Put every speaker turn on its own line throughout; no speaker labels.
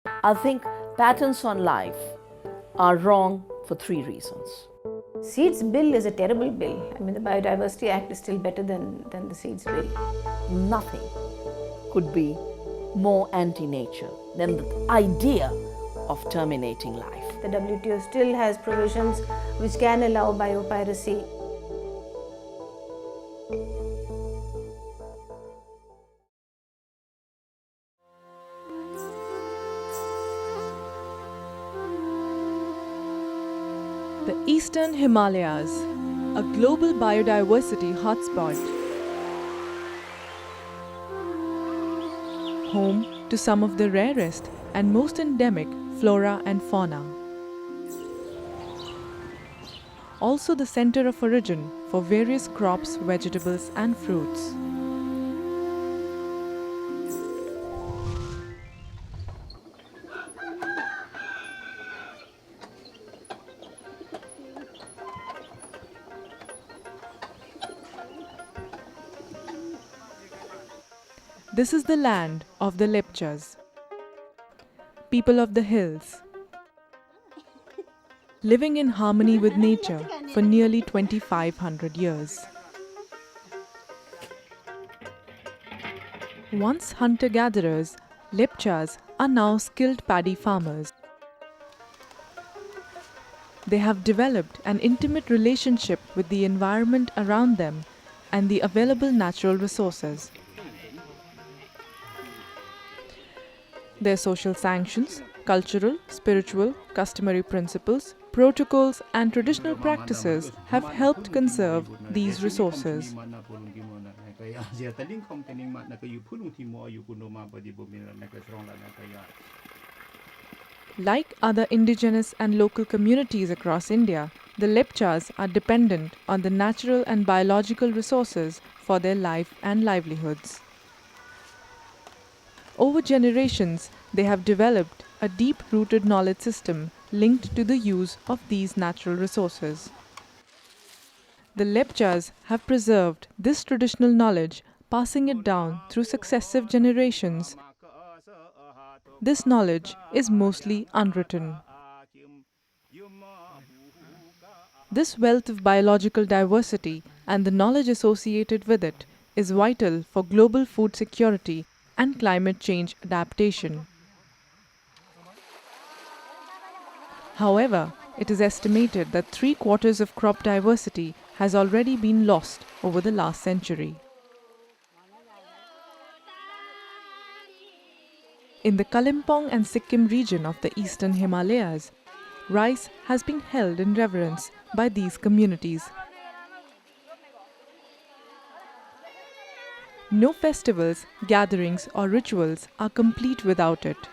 I think patents on life are wrong for three reasons.
Seeds bill is a terrible bill. I mean, the Biodiversity Act is still better than the seeds bill.
Nothing could be more anti-nature than the idea of terminating life.
The WTO still has provisions which can allow biopiracy.
The Eastern Himalayas, a global biodiversity hotspot. Home to some of the rarest and most endemic flora and fauna. Also the center of origin for various crops, vegetables and fruits. This is the land of the Lepchas, people of the hills, living in harmony with nature for nearly 2,500 years. Once hunter-gatherers, Lepchas are now skilled paddy farmers. They have developed an intimate relationship with the environment around them and the available natural resources. Their social sanctions, cultural, spiritual, customary principles, protocols and traditional practices have helped conserve these resources. Like other indigenous and local communities across India, the Lepchas are dependent on the natural and biological resources for their life and livelihoods. Over generations, they have developed a deep-rooted knowledge system linked to the use of these natural resources. The Lepchas have preserved this traditional knowledge, passing it down through successive generations. This knowledge is mostly unwritten. This wealth of biological diversity and the knowledge associated with it is vital for global food security and climate change adaptation. However, it is estimated that 3/4 of crop diversity has already been lost over the last century. In the Kalimpong and Sikkim region of the Eastern Himalayas, rice has been held in reverence by these communities. No festivals, gatherings or rituals are complete without it.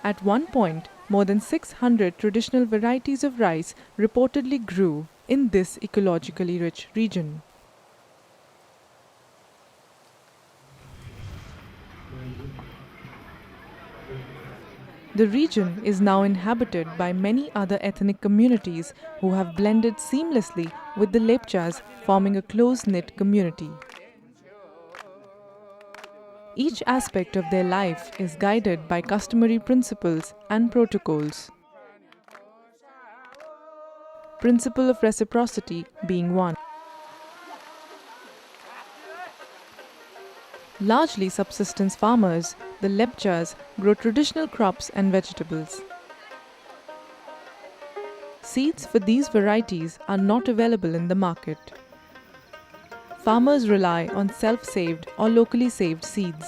At one point, more than 600 traditional varieties of rice reportedly grew in this ecologically rich region. The region is now inhabited by many other ethnic communities who have blended seamlessly with the Lepchas, forming a close-knit community. Each aspect of their life is guided by customary principles and protocols. Principle of reciprocity being one. Largely subsistence farmers, the Lepchas grow traditional crops and vegetables. Seeds for these varieties are not available in the market. Farmers rely on self-saved or locally saved seeds.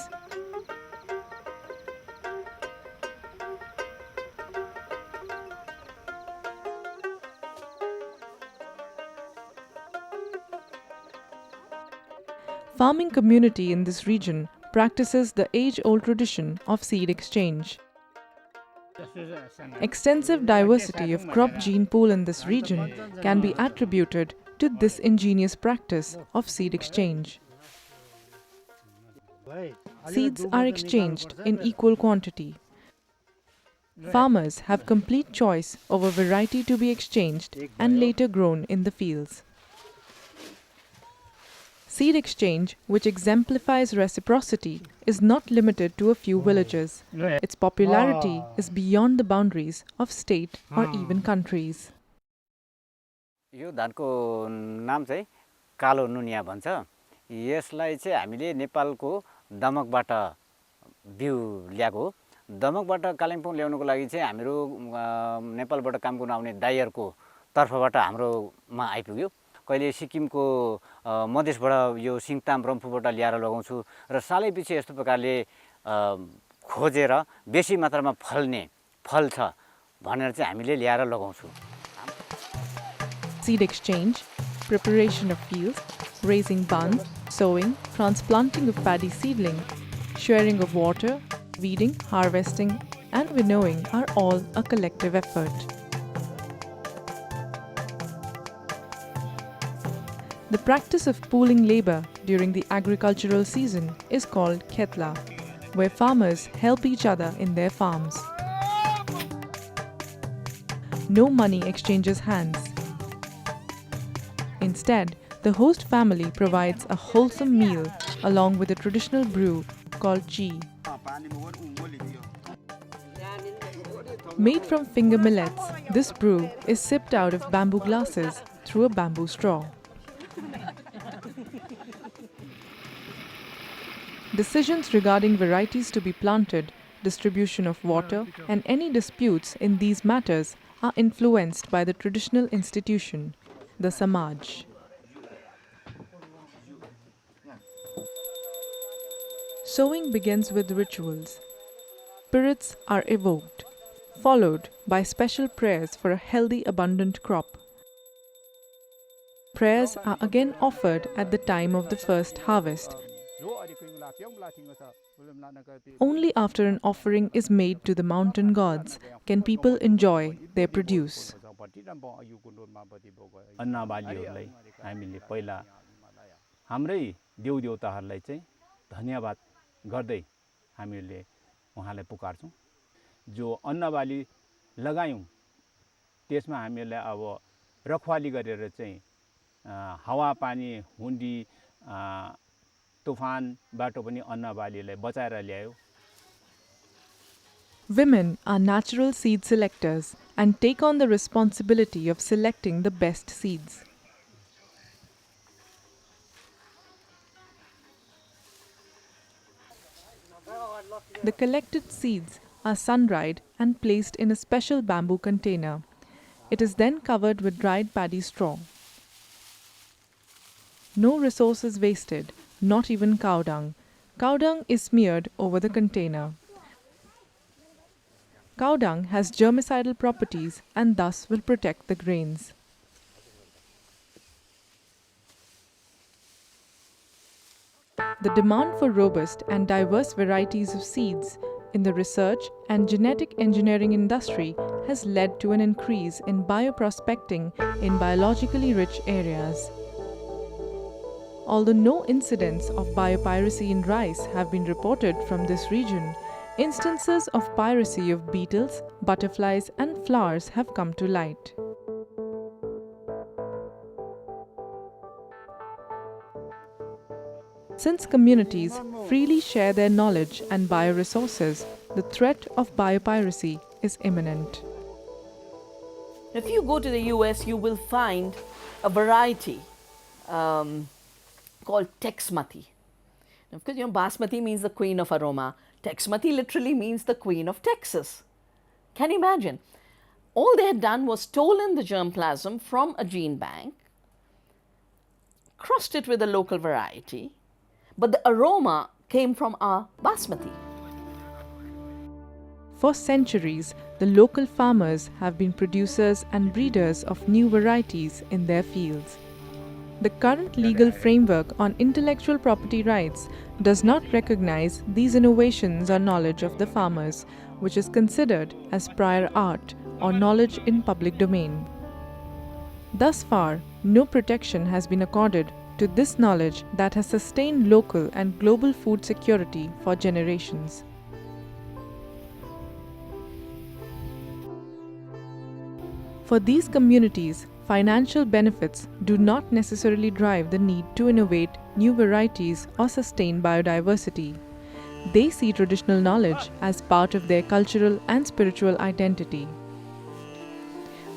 Farming community in this region practices the age-old tradition of seed exchange. Extensive diversity of crop gene pool in this region can be attributed to this ingenious practice of seed exchange. Seeds are exchanged in equal quantity. Farmers have complete choice over variety to be exchanged and later grown in the fields. Seed exchange, which exemplifies reciprocity, is not limited to a few villages. Its popularity is beyond the boundaries of state or even countries.
यो धानको नाम चाहिँ कालो नुनिया भन्छ। यसलाई चाहिँ हामीले नेपालको दमकबाट बिउ ल्याएको हो। दमकबाट कालिम्पोङ ल्याउनको लागि चाहिँ हाम्रो नेपालबाट काम गर्न आउने दाइहरुको तर्फबाट हाम्रोमा आइपुग्यो। कहिले सिक्किमको मधेसबाट यो सिङताम रम्फूबाट ल्याएर लगाउँछु र सालैपछि यस्तो प्रकारले खोजेर बेसी मात्रामा फल्छ भनेर चाहिँ हामीले ल्याएर लगाउँछु।
Seed exchange, preparation of fields, raising bunds, sowing, transplanting of paddy seedling, sharing of water, weeding, harvesting, and winnowing are all a collective effort. The practice of pooling labor during the agricultural season is called khetla, where farmers help each other in their farms. No money exchanges hands. Instead, the host family provides a wholesome meal along with a traditional brew called chi. Made from finger millets, this brew is sipped out of bamboo glasses through a bamboo straw. Decisions regarding varieties to be planted, distribution of water, and any disputes in these matters are influenced by the traditional institution, the Samaj. Sowing begins with rituals. Spirits are evoked, followed by special prayers for a healthy, abundant crop. Prayers are again offered at the time of the first harvest. Only after an offering is made to the mountain gods can people enjoy their produce.
अन्नबालीहरूलाई हामीले पहिला हाम्रै देवदेवताहरूलाई चाहिँ धन्यवाद गर्दै हामीले उहाँलाई पुकार्छौं। जो अन्नबाली लगायौं त्यसमा हामीलाई अब रखवाली गरेर चाहिँ हावा पानी हुन्डी तुफानबाट पनि अन्नबालीलाई बचाएर ल्यायो।
Women are natural seed selectors and take on the responsibility of selecting the best seeds. The collected seeds are sun-dried and placed in a special bamboo container. It is then covered with dried paddy straw. No resource is wasted, not even cow dung. Cow dung is smeared over the container. Cow dung has germicidal properties and thus will protect the grains. The demand for robust and diverse varieties of seeds in the research and genetic engineering industry has led to an increase in bioprospecting in biologically rich areas. Although no incidents of biopiracy in rice have been reported from this region, instances of piracy of beetles, butterflies, and flowers have come to light. Since communities freely share their knowledge and bioresources, the threat of biopiracy is imminent.
If you go to the US, you will find a variety called Texmati. Of course, Basmati means the queen of aroma. Texmati literally means the queen of Texas. Can you imagine? All they had done was stolen the germplasm from a gene bank, crossed it with a local variety, but the aroma came from our Basmati.
For centuries, the local farmers have been producers and breeders of new varieties in their fields. The current legal framework on intellectual property rights does not recognize these innovations or knowledge of the farmers, which is considered as prior art or knowledge in public domain. Thus far, no protection has been accorded to this knowledge that has sustained local and global food security for generations. For these communities, financial benefits do not necessarily drive the need to innovate new varieties or sustain biodiversity. They see traditional knowledge as part of their cultural and spiritual identity.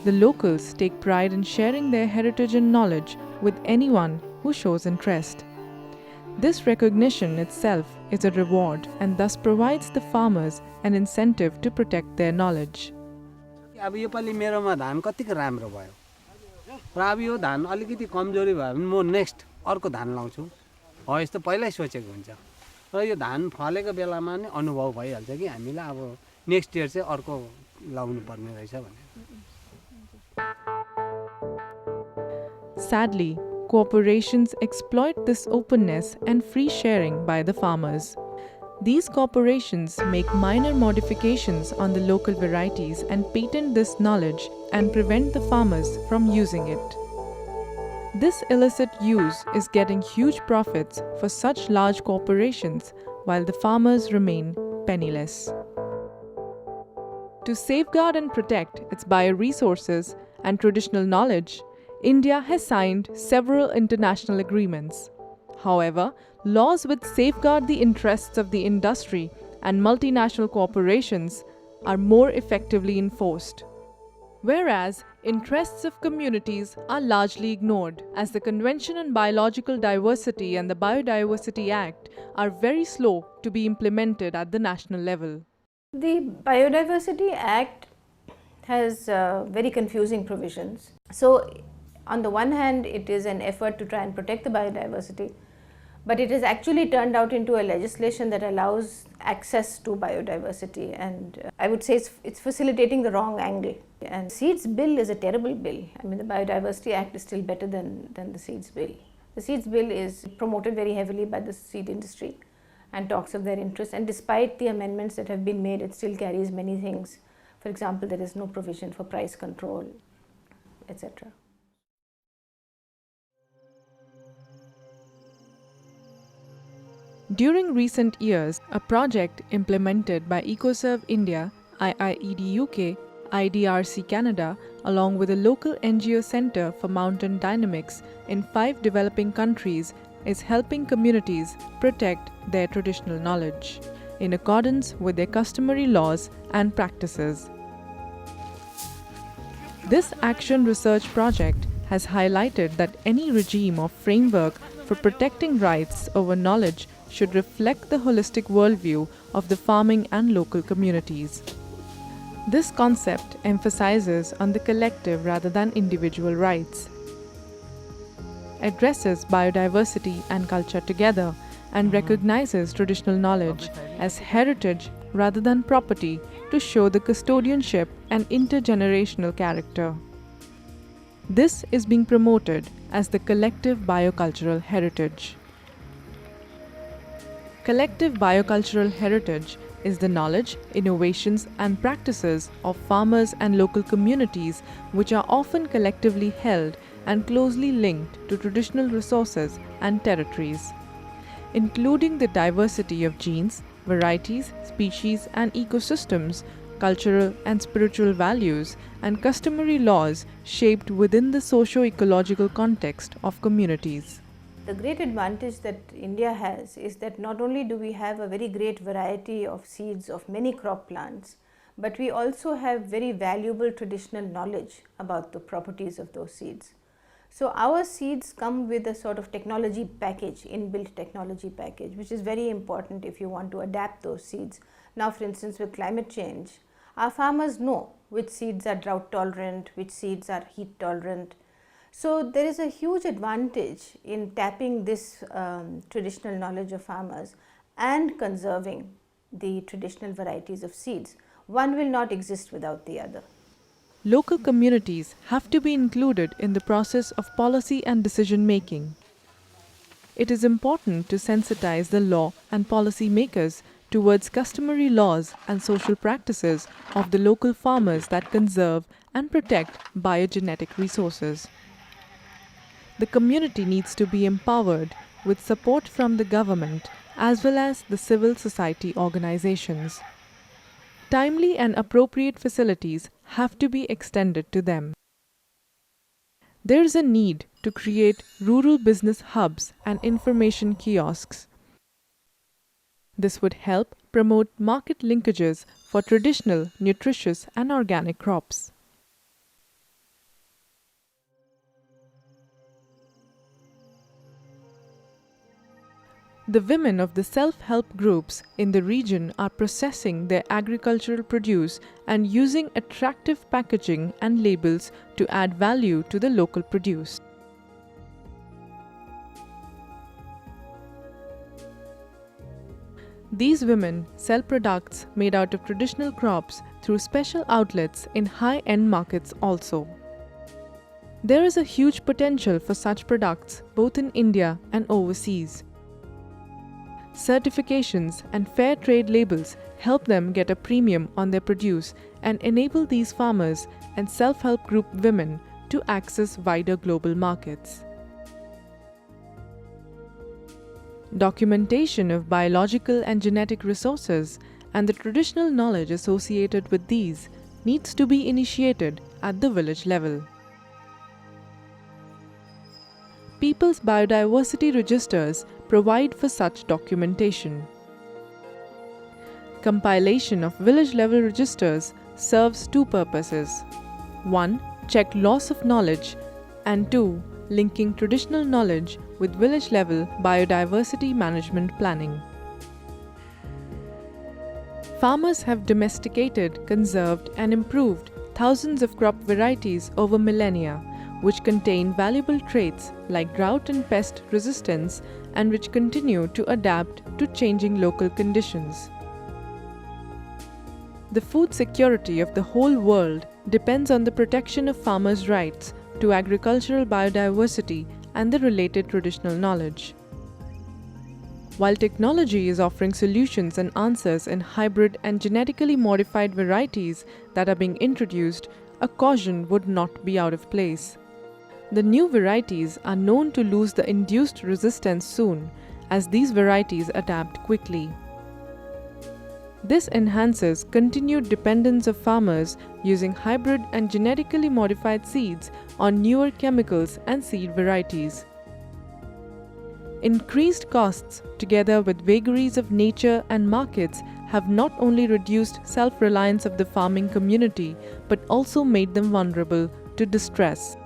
The locals take pride in sharing their heritage and knowledge with anyone who shows interest. This recognition itself is a reward and thus provides the farmers an incentive to protect their knowledge.
अब योपालि मेरोमा धान कतिको राम्रो भयो र अब यो धान अलिकति कमजोरी भयो भने म नेक्स्ट अर्को धान लाउँछु हो यस्तो पहिल्यै सोचेको हुन्छ र यो धान फलेको बेलामा नै अनुभव भइहाल्छ कि हामीलाई अब नेक्स्ट इयर चाहिँ अर्को लाउनु पर्ने रहेछ भनेर
Sadly, corporations exploit this openness and free sharing by the farmers. These corporations make minor modifications on the local varieties and patent this knowledge and prevent the farmers from using it. This illicit use is getting huge profits for such large corporations while the farmers remain penniless. To safeguard and protect its bioresources and traditional knowledge, India has signed several international agreements. However, laws which safeguard the interests of the industry and multinational corporations are more effectively enforced. Whereas interests of communities are largely ignored, as the Convention on Biological Diversity and the Biodiversity Act are very slow to be implemented at the national level.
The Biodiversity Act has very confusing provisions. So, on the one hand, it is an effort to try and protect the biodiversity, but it has actually turned out into a legislation that allows access to biodiversity, and I would say it's facilitating the wrong angle. And Seeds Bill is a terrible bill. I mean, the Biodiversity Act is still better than the Seeds Bill. The Seeds Bill is promoted very heavily by the seed industry and talks of their interests, and despite the amendments that have been made, it still carries many things. For example, there is no provision for price control, etc.
During recent years, a project implemented by EcoServe India, IIED UK, IDRC Canada, along with a local NGO Centre for Mountain Dynamics in 5 developing countries, is helping communities protect their traditional knowledge in accordance with their customary laws and practices. This action research project has highlighted that any regime or framework for protecting rights over knowledge should reflect the holistic worldview of the farming and local communities. This concept emphasizes on the collective rather than individual rights, addresses biodiversity and culture together, and recognizes traditional knowledge as heritage rather than property to show the custodianship and intergenerational character. This is being promoted as the collective biocultural heritage. Collective biocultural heritage is the knowledge, innovations, and practices of farmers and local communities which are often collectively held and closely linked to traditional resources and territories, including the diversity of genes, varieties, species, and ecosystems, cultural and spiritual values, and customary laws shaped within the socio-ecological context of communities.
The great advantage that India has is that not only do we have a very great variety of seeds of many crop plants, but we also have very valuable traditional knowledge about the properties of those seeds. So our seeds come with a sort of technology package, inbuilt technology package, which is very important if you want to adapt those seeds. Now, for instance, with climate change, our farmers know which seeds are drought tolerant, which seeds are heat tolerant. So there is a huge advantage in tapping this traditional knowledge of farmers and conserving the traditional varieties of seeds. One will not exist without the other.
Local communities have to be included in the process of policy and decision making. It is important to sensitize the law and policy makers towards customary laws and social practices of the local farmers that conserve and protect biogenetic resources. The community needs to be empowered with support from the government as well as the civil society organizations. Timely and appropriate facilities have to be extended to them. There is a need to create rural business hubs and information kiosks. This would help promote market linkages for traditional, nutritious, and organic crops. The women of the self-help groups in the region are processing their agricultural produce and using attractive packaging and labels to add value to the local produce. These women sell products made out of traditional crops through special outlets in high-end markets also. There is a huge potential for such products both in India and overseas. Certifications and fair trade labels help them get a premium on their produce and enable these farmers and self-help group women to access wider global markets. Documentation of biological and genetic resources and the traditional knowledge associated with these needs to be initiated at the village level. People's biodiversity registers provide for such documentation. Compilation of village-level registers serves two purposes. 1. Check loss of knowledge, and 2. Linking traditional knowledge with village-level biodiversity management planning. Farmers have domesticated, conserved, and improved thousands of crop varieties over millennia, which contain valuable traits like drought and pest resistance and which continue to adapt to changing local conditions. The food security of the whole world depends on the protection of farmers' rights to agricultural biodiversity and the related traditional knowledge. While technology is offering solutions and answers in hybrid and genetically modified varieties that are being introduced, a caution would not be out of place. The new varieties are known to lose the induced resistance soon, as these varieties adapt quickly. This enhances continued dependence of farmers using hybrid and genetically modified seeds on newer chemicals and seed varieties. Increased costs, together with vagaries of nature and markets, have not only reduced self-reliance of the farming community, but also made them vulnerable to distress.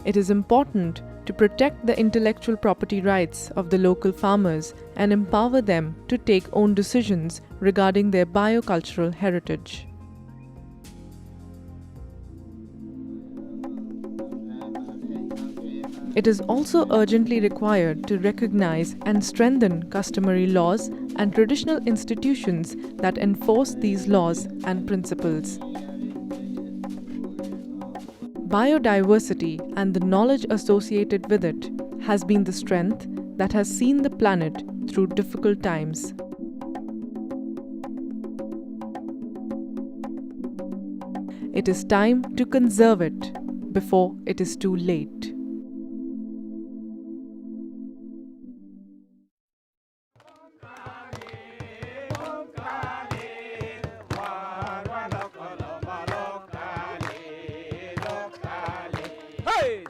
It is important to protect the intellectual property rights of the local farmers and empower them to take own decisions regarding their biocultural heritage. It is also urgently required to recognize and strengthen customary laws and traditional institutions that enforce these laws and principles. Biodiversity and the knowledge associated with it has been the strength that has seen the planet through difficult times. It is time to conserve it before it is too late.
Hey,